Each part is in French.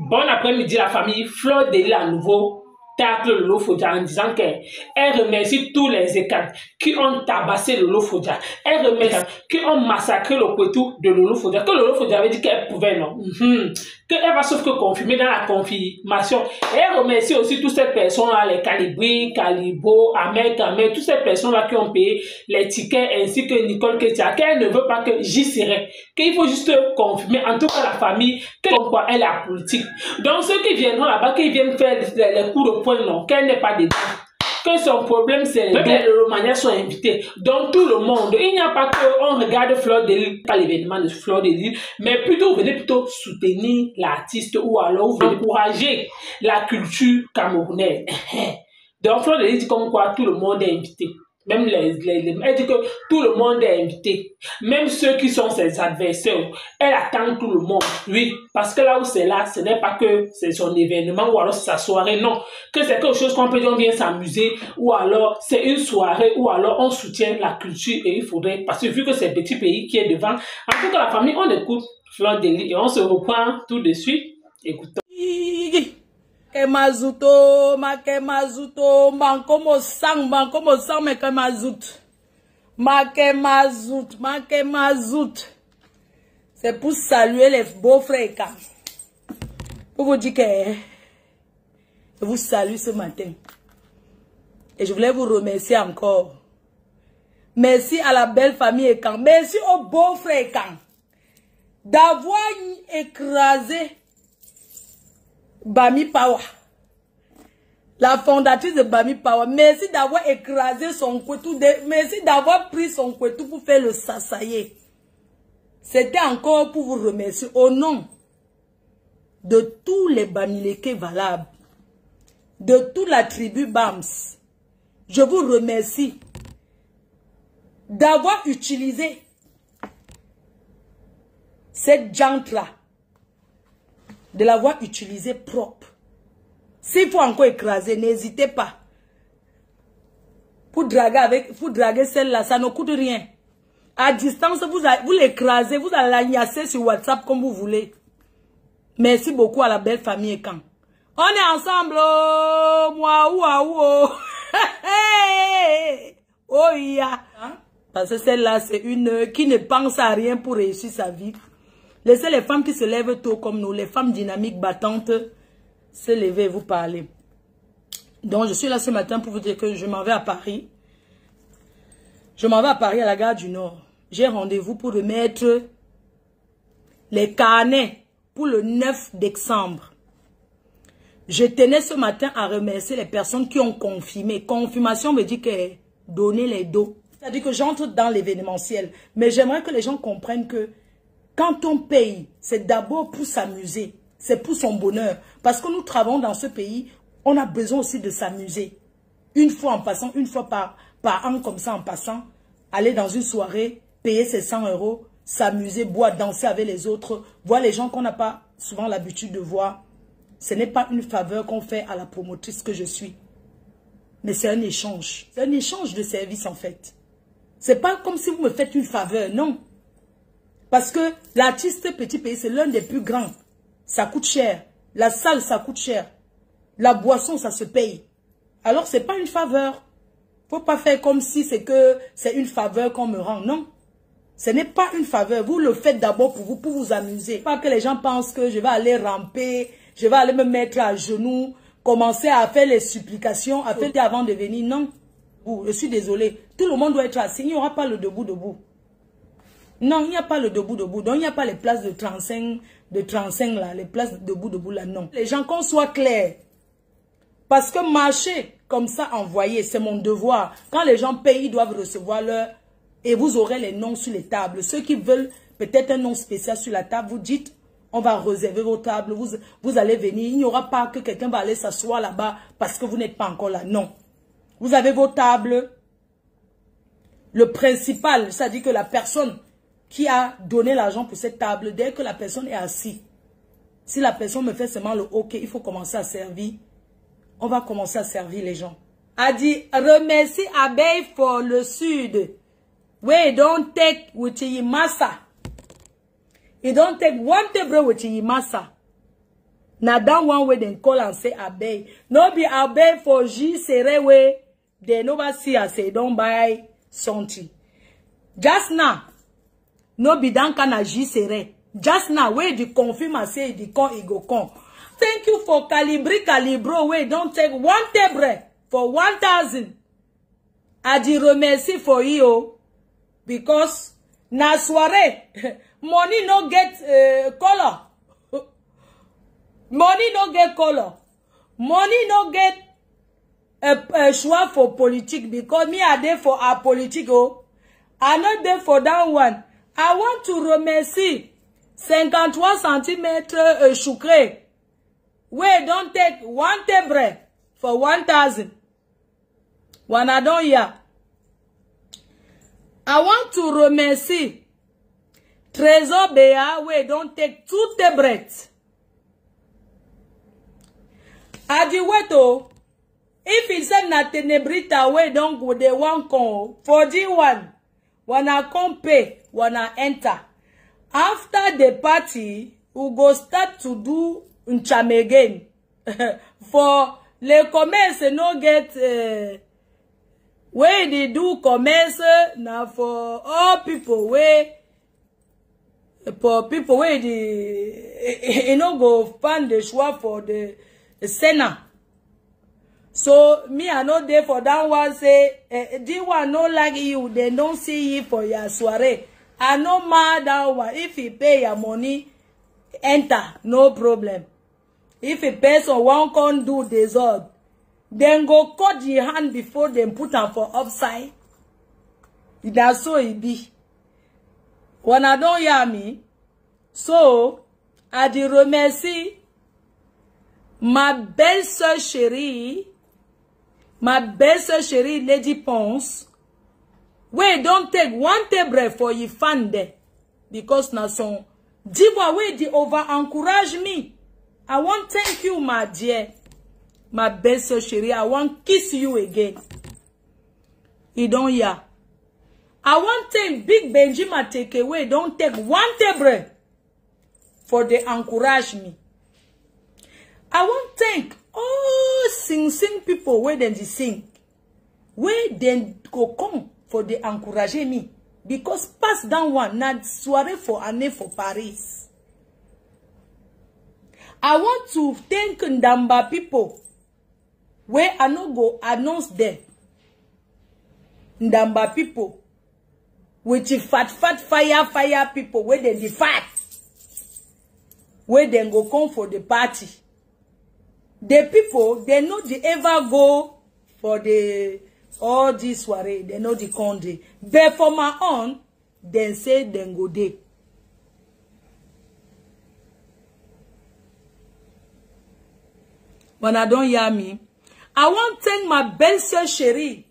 Bon après-midi la famille. Fleur de Lys à nouveau tacle Lolo Fodia en disant qu'elle remercie tous les écans qui ont tabassé Lolo Fodia. Elle remercie qui ont massacré le Kwetu de Lolo Fodia. Que Lolo Fodia avait dit qu'elle pouvait, non? Qu'elle va sauf que confirmer dans la confirmation. Et elle remercie aussi toutes ces personnes-là, les Calibri, Calibo, Ahmed, Kamel, toutes ces personnes-là qui ont payé les tickets ainsi que Nicole Ketia, qu'elle ne veut pas que j'y serai. Qu'il faut juste confirmer, en tout cas la famille, comme quoi elle est la politique. Donc ceux qui viendront là-bas, qui viennent faire les coups de poing, non, qu'elle n'est pas dedans. Que son problème, c'est que les Romaniens sont invités. Donc tout le monde, il n'y a pas qu'on regarde Fleur de Lys, pas l'événement de Fleur de Lys, mais plutôt, venez plutôt soutenir l'artiste ou alors vous encourager la culture camerounaise. Donc Fleur de Lys dit comme quoi tout le monde est invité. Même elle dit que tout le monde est invité. Même ceux qui sont ses adversaires, elle attend tout le monde. Oui, parce que là où c'est là, ce n'est pas que c'est son événement ou alors sa soirée, non. Que c'est quelque chose qu'on peut dire, on vient s'amuser, ou alors c'est une soirée, ou alors on soutient la culture et il faudrait, parce que vu que c'est un petit pays qui est devant, en tout cas la famille, on écoute Fleur de Lys et on se reprend tout de suite. Écoutons. Kemazuto, ma kemazuto, bankomo sang, me kemazut. Ma kemazout. C'est pour saluer les beaux frères. Pour vous dire que je vous salue ce matin. Et je voulais vous remercier encore. Merci à la belle famille Ekan. Merci aux beaux frères Ekan d'avoir écrasé Bami Pawa, la fondatrice de Bami Pawa. Merci d'avoir écrasé son Kwetu. Merci d'avoir pris son Kwetu pour faire le sasaye. C'était encore pour vous remercier au nom de tous les Bamileke valables, de toute la tribu Bams. Je vous remercie d'avoir utilisé cette jante-là, de l'avoir utilisée propre. S'il faut encore écraser, n'hésitez pas. Pour draguer celle-là, ça ne coûte rien. À distance, vous l'écrasez, vous allez l'agnasser sur WhatsApp comme vous voulez. Merci beaucoup à la belle famille Ekan. On est ensemble, oh, moi, oh. Oh, yeah. Parce que celle-là, c'est une qui ne pense à rien pour réussir sa vie. Laissez les femmes qui se lèvent tôt comme nous, les femmes dynamiques, battantes, se lever et vous parler. Donc, je suis là ce matin pour vous dire que je m'en vais à Paris. Je m'en vais à Paris, à la gare du Nord. J'ai rendez-vous pour remettre les carnets pour le 9 décembre. Je tenais ce matin à remercier les personnes qui ont confirmé. Confirmation veut dire que donner les dos. C'est-à-dire que j'entre dans l'événementiel. Mais j'aimerais que les gens comprennent que quand on paye, c'est d'abord pour s'amuser. C'est pour son bonheur. Parce que nous travaillons dans ce pays, on a besoin aussi de s'amuser. Une fois en passant, une fois par an comme ça en passant, aller dans une soirée, payer ses 100 €, s'amuser, boire, danser avec les autres, voir les gens qu'on n'a pas souvent l'habitude de voir. Ce n'est pas une faveur qu'on fait à la promotrice que je suis. Mais c'est un échange. C'est un échange de services en fait. C'est pas comme si vous me faites une faveur, non. Parce que l'artiste Petit Pays, c'est l'un des plus grands. Ça coûte cher. La salle, ça coûte cher. La boisson, ça se paye. Alors, c'est pas une faveur. Faut pas faire comme si c'est une faveur qu'on me rend. Non. Ce n'est pas une faveur. Vous le faites d'abord pour vous amuser. Pas que les gens pensent que je vais aller ramper, je vais aller me mettre à genoux, commencer à faire les supplications, à faire avant de venir. Non. Je suis désolée. Tout le monde doit être assis. Il n'y aura pas le debout. Non, il n'y a pas le debout. Donc, il n'y a pas les places de 35 là, les places de debout là, non. Les gens, qu'on soit clair. Parce que marcher comme ça, envoyer, c'est mon devoir. Quand les gens payent, ils doivent recevoir leur... Et vous aurez les noms sur les tables. Ceux qui veulent peut-être un nom spécial sur la table, vous dites, on va réserver vos tables, vous allez venir. Il n'y aura pas que quelqu'un va aller s'asseoir là-bas parce que vous n'êtes pas encore là. Non. Vous avez vos tables. Le principal, c'est-à-dire que la personne qui a donné l'argent pour cette table, dès que la personne est assise, si la personne me fait seulement le OK, il faut commencer à servir. On va commencer à servir les gens. A dit, remercie Abeille pour le sud. We don't take with massa. You don't take one table with massa. Now that one way they call and say Abbey. No be Abbey for G Sere way. They never see us say don't buy something. Just now. No be dan kana G Sere. Just now where the confirm and say the con it go come. Thank you for Calibro way. Don't take one table for 1,000. I di remercie for you because na soirée money no get color. Money no get color. Money no get choix for politique because me I there for our politique. Oh, I not there for that one. I want to remercie 53 cm sucré. Wait, don't take one table for 1,000. When I don't hear. I want to remercie Trésor Béa. Wait, don't take 2 tablets. Adiweto, if it's na tenebrita way don't go they one come for D1 when I come pay when I enter after the party we go start to do ncham again for le commerce no get where they do commerce now for all people where for people where the you know go find the choix for the Senna. So me I not there for that one say D1 no like you, they don't see you for your soirée. I no mad that one. If you pay your money, enter, no problem. If a person won't come do dessert, then go cut the hand before they put them for upside. That's so it be. When I don't hear me, so I di remercie ma belle-sœur chérie, Lady Ponce, we don't take one table for you fan there. Because na son, diwa we di over encourage me. I want thank you, my dear. My belle-sœur chérie, I want kiss you again. You don't hear. I want thank Big Benjamin take away, don't take one table for they encourage me. I want thank all sing people where then they sing. Where then go come for they encourage me. Because pass down one, not soirée for année for Paris. I want to thank Ndamba people. Where I no go announce them. Ndamba people. With the fat fire people. Where then the fat. Where then go come for the party. The people, they know they ever go for the all this soirée, they know the country. But for my own, they say they go there. When I don't hear me, I want to thank my belle-sœur chérie,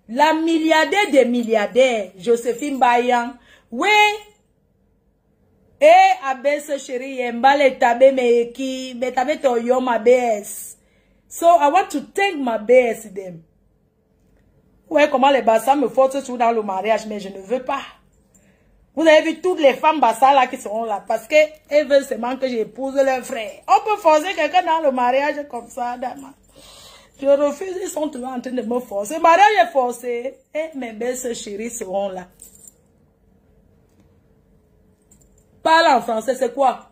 la milliardaire des milliardaires, Josephine Bayan, where abese chérie mbale tabe meeki betabe to yo my BS. So I want to thank my BS them. Ouais, comment les bassins me forcent tout dans le mariage, mais je ne veux pas. Vous avez vu toutes les femmes bassins là qui seront là parce que elles veulent seulement que j'épouse leur frère. On peut forcer quelqu'un dans le mariage comme ça, dama. Je refuse, ils sont toujours en train de me forcer. Le mariage est forcé et mes belles chéries seront là. Parle en français, c'est quoi?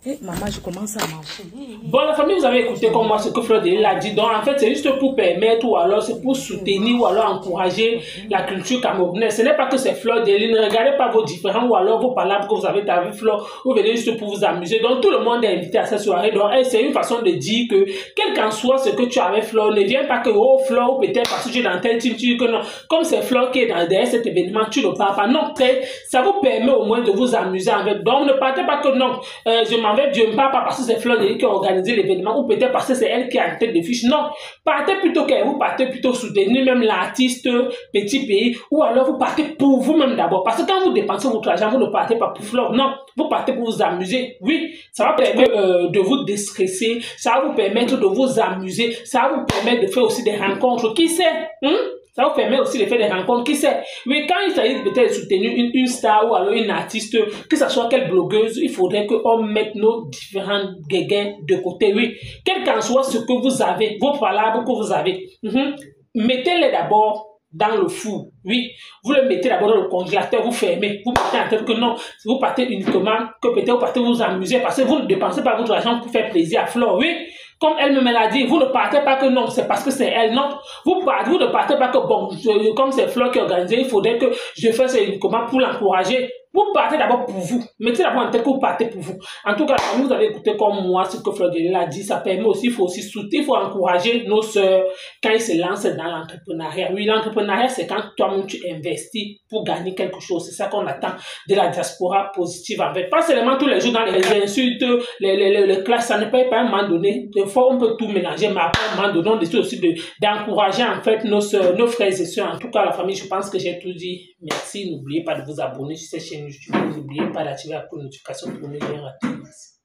Eh, maman, je commence à marcher. Bon, la famille, vous avez écouté comme moi ce que Fleur de Lille a dit. Donc, en fait, c'est juste pour permettre ou alors c'est pour soutenir ou alors encourager la culture camerounaise. Ce n'est pas que c'est Fleur de Lille. Ne regardez pas vos différents ou alors vos palabres que vous avez avec Fleur. Vous venez juste pour vous amuser. Donc, tout le monde est invité à cette soirée. Donc, c'est une façon de dire que, quel qu'en soit ce que tu as avec Fleur, ne viens pas que, oh, Fleur, ou peut-être parce que tu es dans tel team, tu dis que non. Comme c'est Fleur qui est derrière cet événement, tu ne parles pas. Non, ça vous permet au moins de vous amuser avec. Donc, ne partez pas que non, je m'en vais, Dieu ne parle pas parce que c'est Fleur de Lille qui a organisé l'événement ou peut-être parce que c'est elle qui a en tête de fiche. Non, partez plutôt qu'elle, vous partez plutôt soutenir même l'artiste petit pays ou alors vous partez pour vous-même d'abord. Parce que quand vous dépensez votre argent, vous ne partez pas pour Fleur. Non, vous partez pour vous amuser. Oui, ça va permettre de vous déstresser, ça va vous permettre de vous amuser, ça va vous permettre de faire aussi des rencontres. Qui sait? Ça vous permet aussi de faire des rencontres. Qui sait? Oui, quand il s'agit peut-être de soutenir une star ou alors une artiste, que ce soit quelle blogueuse, il faudrait qu'on mette nos différents guéguins de côté. Oui, quel qu'en soit ce que vous avez, vos palabres que vous avez, mettez-les d'abord dans le four. Oui, vous le mettez d'abord dans le congélateur, vous fermez, vous mettez en tête que non, vous partez uniquement, que peut-être vous partez vous amuser parce que vous ne dépensez pas votre argent pour faire plaisir à Flore. Oui, comme elle me l'a dit, vous ne partez pas que non, c'est parce que c'est elle. Non, vous ne partez pas que bon, comme c'est Flore qui est organisée, il faudrait que je fasse uniquement pour l'encourager. Vous partez d'abord pour vous. Mettez d'abord en tête que vous partez pour vous. En tout cas, vous avez écouté comme moi ce que Fleur de Lys a dit. Ça permet aussi, il faut aussi soutenir, il faut encourager nos sœurs quand ils se lancent dans l'entrepreneuriat. Oui, l'entrepreneuriat, c'est quand toi-même tu investis pour gagner quelque chose. C'est ça qu'on attend de la diaspora positive en fait. Pas seulement tous les jours dans les insultes, les classes, ça ne peut pas à un moment donné. Des fois, on peut tout mélanger, mais après, à un moment donné, on décide aussi d'encourager en fait nos sœurs, nos frères et sœurs. En tout cas, la famille, je pense que j'ai tout dit. Merci. N'oubliez pas de vous abonner sur cette chaîne YouTube. N'oubliez pas d'activer la notification pour ne rien rater. Merci.